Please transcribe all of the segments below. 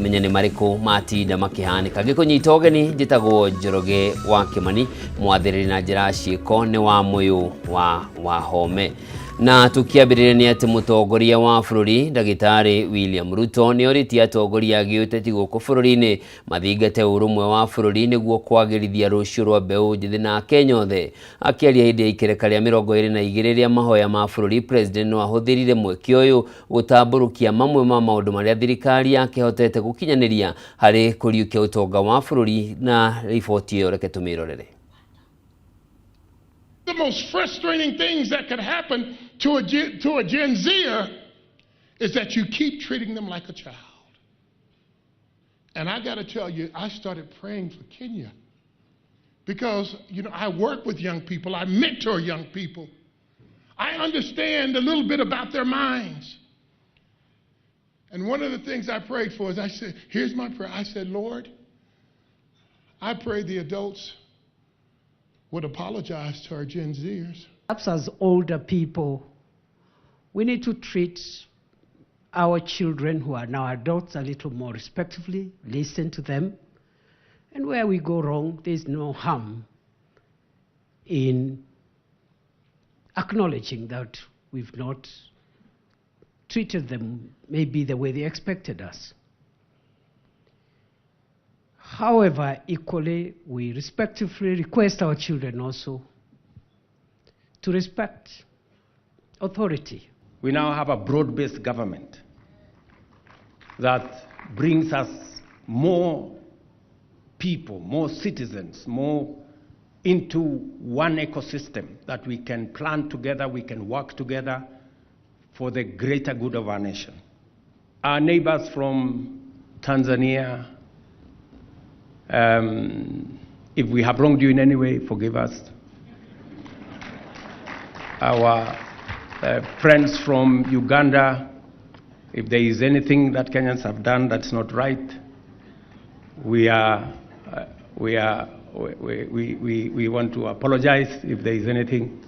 menya ni mariko matinda makihanika gikunyita ogeni njitagwo Njoroge wa Kimani mwathiriri na njira ciiko ni wa muyu wa home. Na tukiambirire ni ati mutongoria wa bururi Ndagitari William Ruto ni oritie atongoria giuteti guku bururi-ini mathingate urumwe wa bururi niguo kwagirithia rucio rwa mbeu njithi na Kenya othe. Akiaria hindi ya ikereka ria 22 ria mahoya ma bururi, president no ahuthirire mweke uyu gutamburukia mamwe ma maundu maria thirikari yake hotete gukinyaniria hari kuriukia utonga wa bururi, na riboti iyo reke tumirorere. The most frustrating things that could happen to a Gen Zer is that you keep treating them like a child. And I got to tell you, I started praying for Kenya because, you know, I work with young people, I mentor young people. I understand a little bit about their minds. And one of the things I prayed for is I said, here's my prayer. I said, Lord, I pray the adults would apologize to our Gen Zers. Perhaps as older people, we need to treat our children who are now adults a little more respectfully, listen to them, and where we go wrong, there's no harm in acknowledging that we've not treated them maybe the way they expected us. However, equally, we respectfully request our children also to respect authority. We now have a broad-based government that brings us more people, more citizens, more into one ecosystem that we can plan together, we can work together for the greater good of our nation. Our neighbors from Tanzania, if we have wronged you in any way, forgive us. Our friends from Uganda, if there is anything that Kenyans have done that's not right, we want to apologize if there is anything.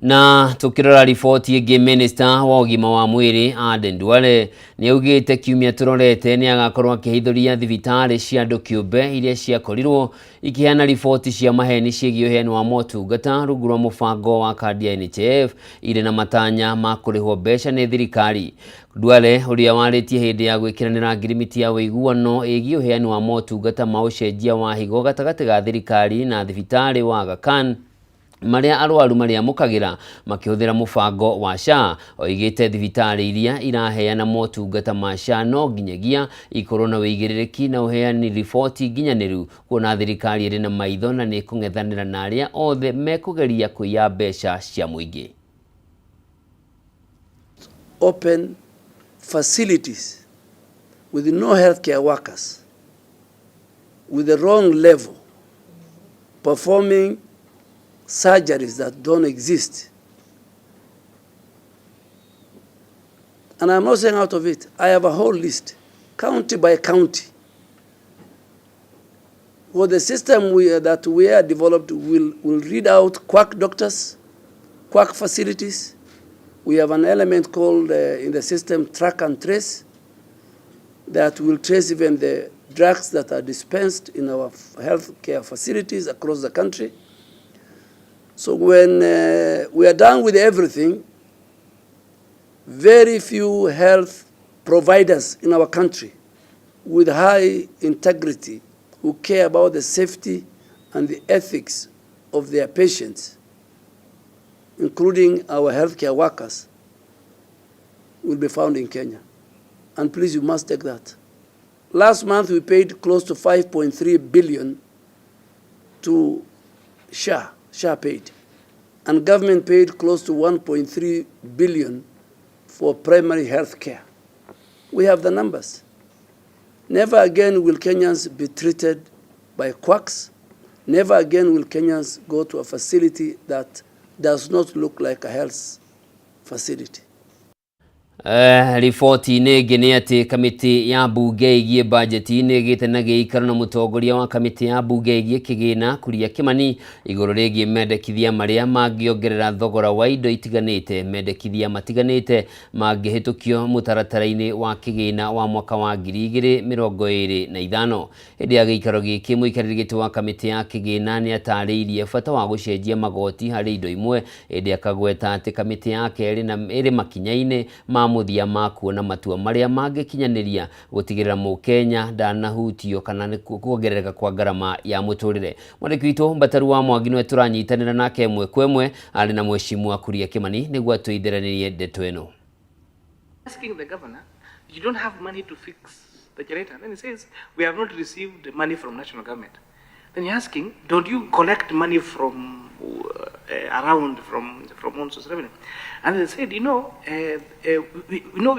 Na tukirora riboti ingi, minister wa ugima wa mwiri Aden Duale ni augite kiumia turorete ni agakorwo akihithuria thibitari cia andu kiumbe iria ciakorirwo ikiheana riboti cia maheni ciĩgiĩ ũheani wa motungata rungu rwa mũbango wa kandi ya NHIF ire na matanya ma kũrĩhwo mbeca nĩ thirikari. Duale uria warĩtie hĩndĩ ya gwĩkĩranĩra ngirimiti ya ũiguano ĩgiĩ ũheani wa motungata ma ũcenjia wa higo gatagatĩ ga thirikari na thibitari wa Aga Khan maria arwaru maria mukagira makihũthĩra mũbango wa SHA. Oigĩte thibitari iria iraheana motungata ma SHA no nginyagia ikorwo na wĩigĩrĩrĩki na ũheani riboti nginyanĩru, kuona thirikari ĩrĩ na maitho na nĩ kũng'ethanĩra na arĩa othe mekũgeria kũiya mbeca cia mũingĩ. Open facilities with no healthcare workers with the wrong level performing surgeries that don't exist. And I'm not saying out of it. I have a whole list, county by county. Well, the system that we have developed will read out quack doctors, quack facilities. We have an element called in the system track and trace that will trace even the drugs that are dispensed in our healthcare facilities across the country. So when we are done with everything, very few health providers in our country with high integrity who care about the safety and the ethics of their patients, including our healthcare workers, will be found in Kenya. And please, you must take that. Last month, we paid close to 5.3 billion to SHA. SHA paid. And government paid close to 1.3 billion for primary health care. We have the numbers. Never again will Kenyans be treated by quacks. Never again will Kenyans go to a facility that does not look like a health facility. Riboti nĩngĩ nĩ atĩ kamĩtĩ ya mbunge ĩgiĩ bajeti nĩgĩte na gĩikaro na mũtongoria wa kamĩtĩ ya mbunge ĩgiĩ kĩgĩna Kuria Kimani igũrũ rĩgiĩ mendekithia marĩa mangĩongerera thogora wa indo itiganĩte. Mendekithia matiganĩte mangĩhĩtũkio mũtaratara-inĩ wa kĩgĩna wa mwaka wa 2025. Hĩndĩ ya gĩikaro gĩkĩ mũikarĩri gĩtĩ wa kamĩtĩ ya kĩgĩna nĩ atarĩirie bata wa gũcenjia magoti harĩ indo imwe, hĩndĩ akagweta atĩ kamĩtĩ yake ĩrĩ makinya-inĩ ma mũthia ma kuona matua marĩa mangĩkinyanĩria gũtigĩrĩra mũkenya ndanahutio kana kuongerereka kwa ngarama ya mũtũrĩre. Mwandĩki witũ Mbataru wa Mwangi nĩwe tũranyitanĩra nake ĩmwe kwa ĩmwe arĩ na Mheshimiwa Kuria Kimani nĩguo atũithĩranĩrie ndeto ĩno. Asking the governor, you don't have money to fix the generator. Then he says, we have not received money from national government. Then you're asking, don't you collect money from around from one source of revenue? And they said, we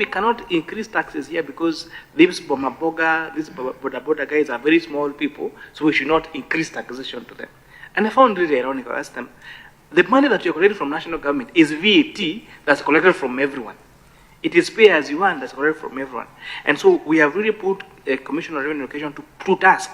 cannot increase taxes here because these Bomaboga, these Boda guys are very small people, so we should not increase taxation to them. And I found it really ironic. I asked them, the money that you're collecting from national government is VAT that's collected from everyone. It is pay as you earn that's collected from everyone. And so we have really put a Commissioner of Revenue Education to task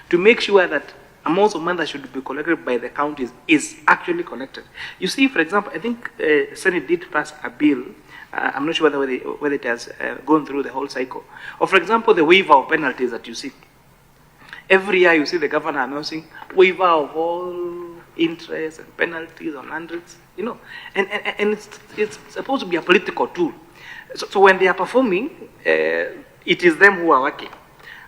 to make sure that amounts of money that should be collected by the counties is actually collected. You see, for example, I think Senate did pass a bill. I'm not sure whether it has gone through the whole cycle. Or, for example, the waiver of penalties that you see. Every year you see the governor announcing waiver of all interest and penalties on hundreds, and it's supposed to be a political tool. So when they are performing, it is them who are working.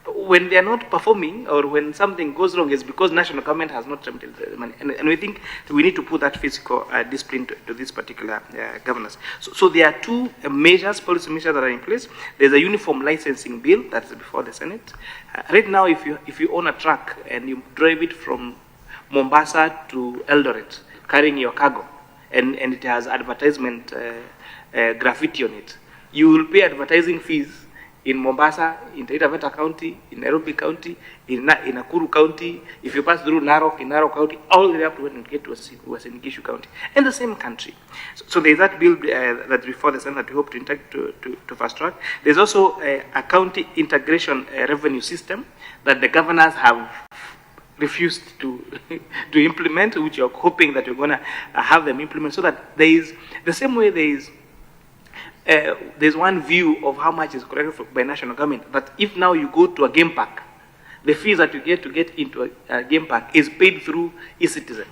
When they are not performing or when something goes wrong, it's because national government has not transmitted the money. And we think we need to put that fiscal discipline to this particular governance. So there are two policy measures that are in place. There's a uniform licensing bill that's before the Senate. Right now, if you own a truck and you drive it from Mombasa to Eldoret, carrying your cargo, and it has advertisement graffiti on it, you will pay advertising fees in Mombasa, in Taita Taveta County, in Nairobi County, in Nakuru County, if you pass through Narok, in Narok County, all the way up to when you get to Uasin Gishu County, in the same country. So there's that bill that's before the Senate that we hope to fast track. There's also a county integration revenue system that the governors have refused to implement, which you're hoping that you're going to have them implement, so that there is, the same way there's one view of how much is collected by national government, that if now you go to a game park, the fees that you get to get into a game park is paid through eCitizen.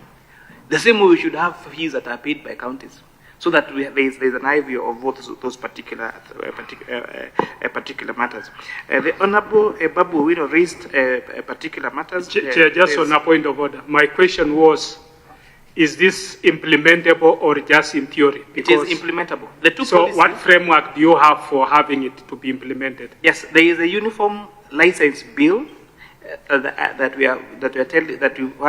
The same way we should have fees that are paid by counties, so that there's an eye view of both those particular matters. The Honourable Babu Owino raised particular matters. Chair, just on a point of order, my question was, is this implementable or just in theory? Because it is implementable. So what framework do you have for having it to be implemented? Yes, there is a uniform license bill that we had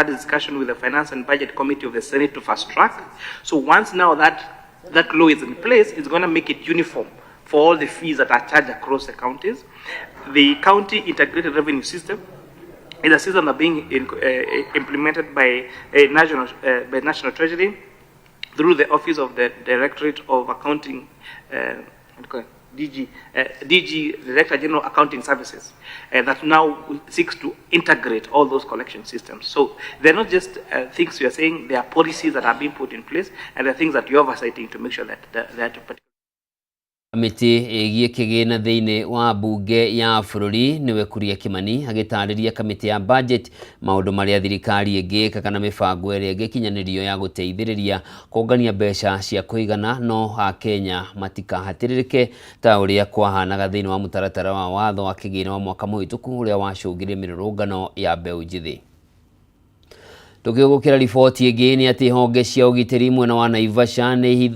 a discussion with the Finance and Budget Committee of the Senate to fast track. So once now that law is in place, it's going to make it uniform for all the fees that are charged across the counties. The county integrated revenue system is a system that being implemented by National Treasury through the Office of the Directorate of Accounting, DG, Director General Accounting Services, that now seeks to integrate all those collection systems. So they're not just things we are saying, they are policies that are being put in place, and they're things that you're oversighting to make sure that Kamĩtĩ ĩgiĩ kĩgĩna thĩinĩ wa mbunge ya bũrũri nĩwe Kuria Kimani agĩtarĩria kamĩtĩ ya budget maũndũ marĩa thirikari ĩngĩka kana mĩbango ĩrĩa ĩngĩkinyanĩrio ya gũteithĩrĩria kũngania mbeca cia kũigana no Akenya matikahatĩrĩrĩke ta ũrĩa kwahanaga thĩinĩ wa mũtaratara wa watho wa kĩgĩna wa mwaka mũhĩtũku ũrĩa wacũngĩrĩirie mĩrũrũngano ya mbeũ njĩthĩ. Tukĩgũkĩra riboti ĩngĩ nĩ atĩ honge cia ũgitĩri mwena wa Naivasha nĩ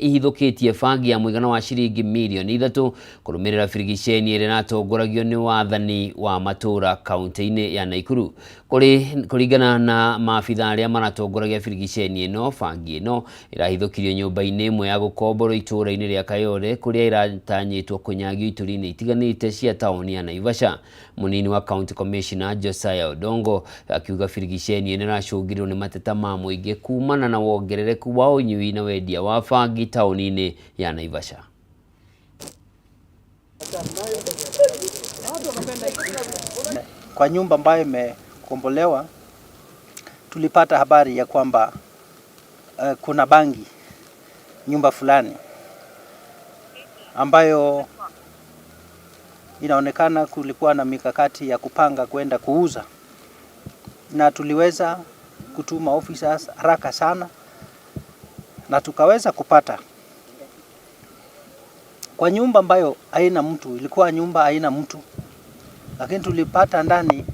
ihithũkĩtie bangi ya mũigana wa ciringi mirioni 3 kũrũmĩrĩra birigiceni ĩrĩa inatongoragio nĩ wathani wa matũra kaunti-inĩ ya Nakuru. Kũringana na maabitha arĩa maratongoragia birigiceni ĩno, bangi ĩno ĩrahithũkirio nyũmba-inĩ ĩmwe ya gũkomborwo itũũra-inĩ rĩa Kayole kũrĩa iratanyĩtwo kũnyagio itũũra-inĩ itiganĩte cia taũni ya Naivasha. Mũnini wa County Commissioner Josiah Odongo akiuga firigiceni ĩno ĩracũngĩrĩrio nĩ mateta ma mũingĩ kumana na wongerereku wa ũnyui na wendia wa bangi taũni-inĩ ya Naivasha. Kwa nyumba ambayo imekombolewa tulipata habari ya kwamba kuna bangi nyumba fulani ambayo inaonekana kulikuwa na mikakati ya kupanga kwenda kuuza, na tuliweza kutuma officers haraka sana na tukaweza kupata kwa nyumba ambayo haina mtu, ilikuwa nyumba haina mtu, lakini tulipata ndani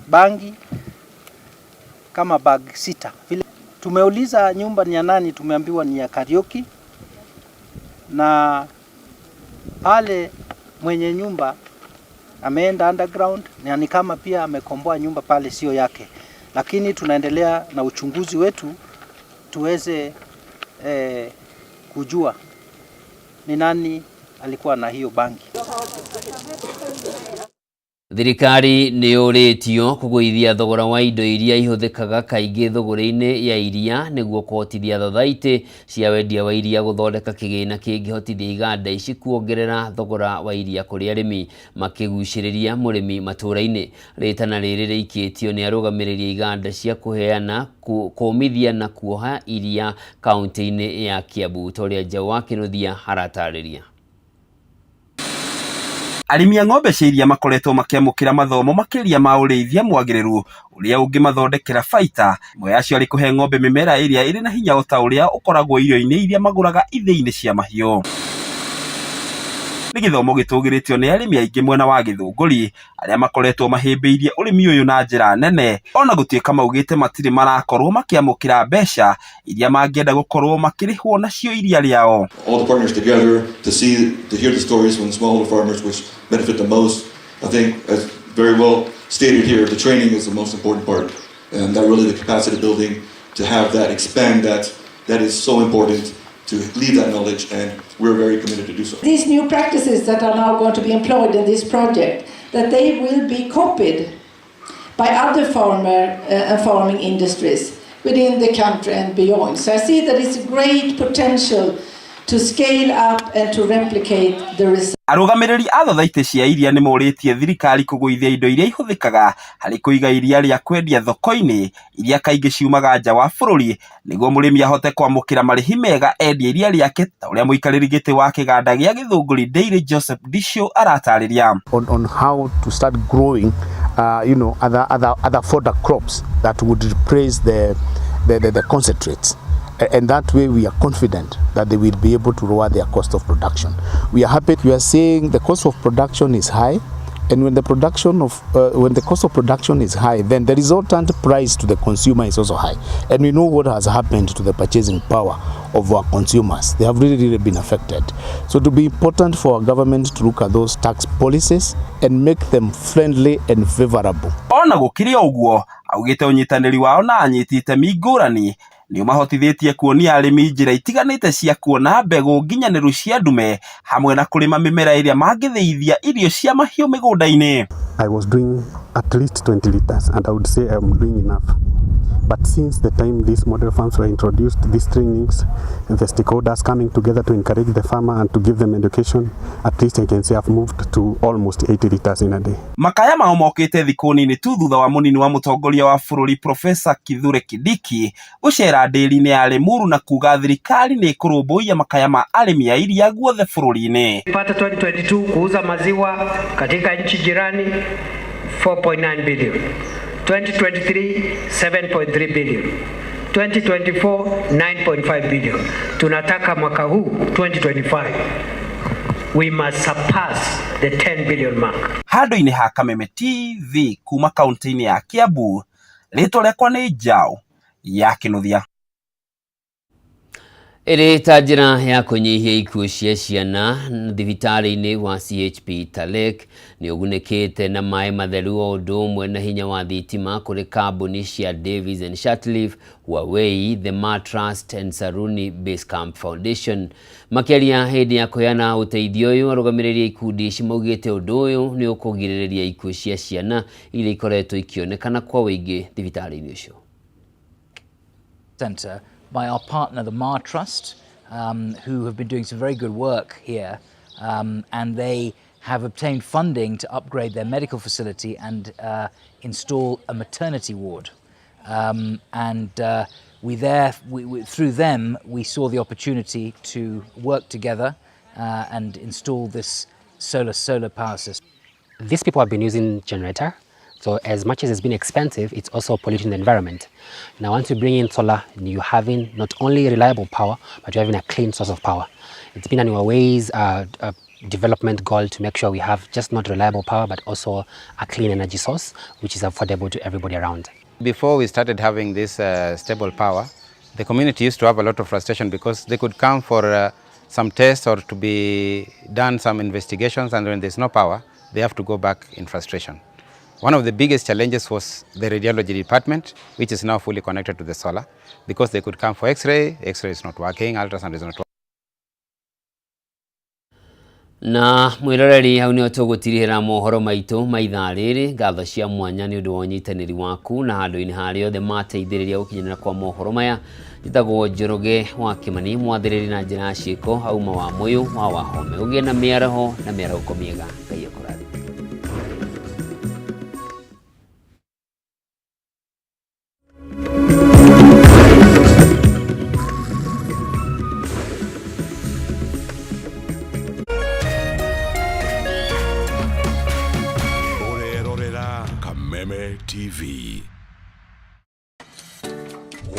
bangi kama bag 6. Vile tumeuliza nyumba ni ya nani, tumeambiwa ni ya Kariuki, na pale mwenye nyumba ameenda underground na ni kama pia amekomboa nyumba pale sio yake, lakini tunaendelea na uchunguzi wetu tuweze kujua ni nani alikuwa na hiyo bangi. Thirikari nĩ yũrĩtio kũgũithia thogora wa indo iria ihũthĩkaga kaingĩ thũgũrĩ-inĩ ya iria nĩguo kũhotithia thothaitĩ cia wendia wa iria gũthondeka kĩgĩna kĩngĩhotithia iganda ici kuongerera thogora wa iria kũrĩ arĩmi makĩgucĩrĩria mũrĩmi matũũra-inĩ. Rĩtana rĩrĩ rĩikĩtio nĩ arũgamĩrĩri iganda cia kũheana kũmithia na kuoha iria kaunti-inĩ ya Kiambu, Toria Njau wa Kĩnuthia aratarĩria. Arĩmi a ng'ombe cia iria makoretwo makĩamũkĩra mathomo makĩria ma ũrĩithia mwagĩrĩru ũrĩa ũngĩmathondekera baita. Imwe yacio arĩ kũhe ng'ombe mĩmera ĩrĩa ĩrĩ na hinya o ta ũrĩa ũkoragwo irio-inĩ iria magũraga ithĩi-inĩ cia mahiũ. Nĩ gĩthomo gĩtũgĩrĩtio nĩ arĩmi aingĩ mwena wa Gĩthũngũri arĩa makoretwo mahĩmbĩirie ũrĩmi ũyũ na njĩra nene, ona gũtuĩka maugĩte matirĩ marakorwo makĩamũkĩra mbeca iria mangĩenda gũkorwo makĩrĩhwo nacio iria rĩao. All the partners together to hear the stories from the smallholder farmers which benefit the most. I think, as very well stated here, the training is the most important part, and that really the capacity building to have that expand that is so important to leave that knowledge, and we're very committed to do so. These new practices that are now going to be employed in this project, that they will be copied by other farming industries within the country and beyond. So I see that it's a great potential to scale up and to replicate the results. Arũgamĩrĩri a thothaitĩ cia iria nĩ morĩtie thirikari kũgũithia indo iria ihũthĩkaga harĩ kũiga iria rĩa kwendia thoko-inĩ iria kaingĩ ciumaga nja wa bũrũri nĩguo mũrĩmi ahote kwamũkĩra marĩhi mega endia iria rĩake, ta ũrĩa mũikarĩri gĩtĩ wa kĩganda gĩa Gĩthũngũri Dairy Joseph Disho aratarĩria. On how to start growing other fodder crops that would replace the concentrates. And that way we are confident that they will be able to lower their cost of production. We are happy. We are saying the cost of production is high, and when the cost of production is high, then the resultant price to the consumer is also high. And we know what has happened to the purchasing power of our consumers. They have really been affected. So it will be important for our government to look at those tax policies and make them friendly and favorable. Ona gũkĩrĩ ũguo, augĩte ũnyitanĩri wao na anyiti itemi ngũrani nĩ mahotithĩtie kuonia arĩmi njĩra itiganĩte cia kuona mbegũ nginyanĩru cia ndume hamwe na kũrĩma mĩmera ĩrĩa mangĩthĩithia irio cia mahiũ mĩgũnda-inĩ. I was doing at least 20 liters and I would say I'm doing enough. But since the time these model farms were introduced, these trainings, and the stakeholders coming together to encourage the farmer and to give them education, at least I can say I've moved to almost 80 liters in a day. Makaya mao mokĩte thikũ nini tu thutha wa mũnini wa mũtongoria wa bũrũri Profesa Kithure Kindiki gũcera ndĩri-inĩ ya Limuru na kuga thirikari nĩ ĩkũrũmbũiya makaya ma arĩmi a iria guothe bũrũri-inĩ. Pata 2022 kuuza maziwa katika nchi jirani 4.9 billion. 2023 7.3 billion. 2024 9.5 billion. Tunataka mwaka huu 2025 we must surpass the 10 billion mark. Handũ-inĩ ha Kameme TV kuma kaunti-inĩ ya Kiambu, rĩtwa rĩakwa nĩ Njau ya Kĩnuthia. Iri ta njĩra ya kũnyihia ikuũ cia ciana thibitarĩ-inĩ wa CHP Talek nĩ ũgunĩkĩte na maĩ matheru o ũndũ ũmwe na hinya wa thitima kũrĩ kambuni cia Davies and Shatleaf, Huawei, The Matrust and Saruni Base Camp Foundation. Makĩria hĩndĩ ya kũheana ũteithio ũyũ, arũgamĩrĩri ikundi ici maugĩte ũndũ ũyũ nĩ ũkũgirĩrĩria ikuũ cia ciana iria ikoretwo ikĩonekana kwa ũingĩ thibitarĩ-inĩ ũcio. Center by our partner, the Matrust, who have been doing some very good work here, and they have obtained funding to upgrade their medical facility and install a maternity ward. Through them, we saw the opportunity to work together and install this solar power system. These people have been using generator. So as much as it's been expensive, it's also polluting the environment. Now once you bring in solar, you're having not only reliable power, but you're having a clean source of power. It's been on Huawei's development goal to make sure we have just not reliable power, but also a clean energy source, which is affordable to everybody around. Before we started having this stable power, the community used to have a lot of frustration because they could come for some tests or to be done some investigations, and when there's no power, they have to go back in frustration. One of the biggest challenges was the radiology department, which is now fully connected to the solar, because they could come for X-ray, X-ray is not working, ultrasound is not working. Na mwiroreri hau nĩo tũgũtirihĩra mohoro maitũ ma ithaa rĩrĩ. Ngatho cia mwanya nĩ ũndũ wa ũnyitanĩri waku na handũ-inĩ harĩa othe mateithĩrĩria gũkinyanĩra kwa mohoro maya. Njĩtagwo Njoroge wa Kĩmani, mwathĩrĩri na njĩra ya ciĩko auma wa Mũyũ wa Wahome. Ũgĩe na mĩaraho na mĩarahũko mĩega. Ngai akũrathime. TV.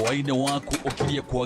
Waida wako ukilia kwa